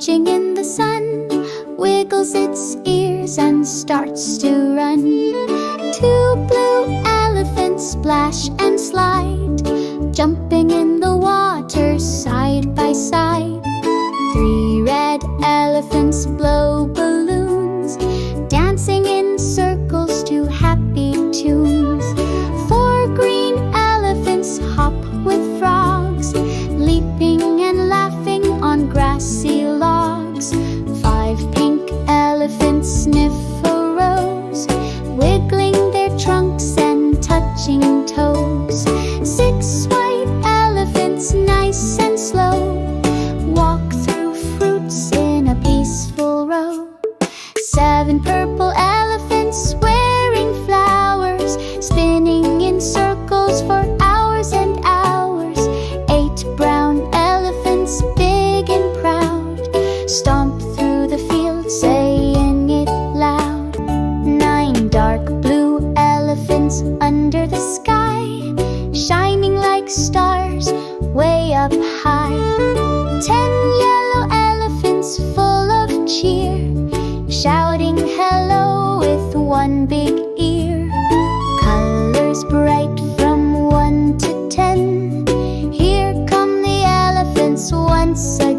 marching in the sun, wiggles its ears and starts to run. Two blue elephants splash and slide, jumping in the water side by side. Three red elephants blow balloons, dancing in circles to happy tunes. Four green elephants hop with frogs, leaping and laughing on grassy logs. Five pink elephants sniff a rose, wiggling their trunks and touching toes. Six white elephants, nice and slow, walk through fruits in a peaceful row. Seven purple elephants wearing flowers, spinning in circles for hours and hours. Eight brown elephants, big and proud, stomp through the field saying it loud. Nine dark blue elephants under the sky, shining like stars way up high. 10 yellow elephants full of cheer, shouting hello with one big ear. Colors bright from 1 to 10, here come the elephants once again.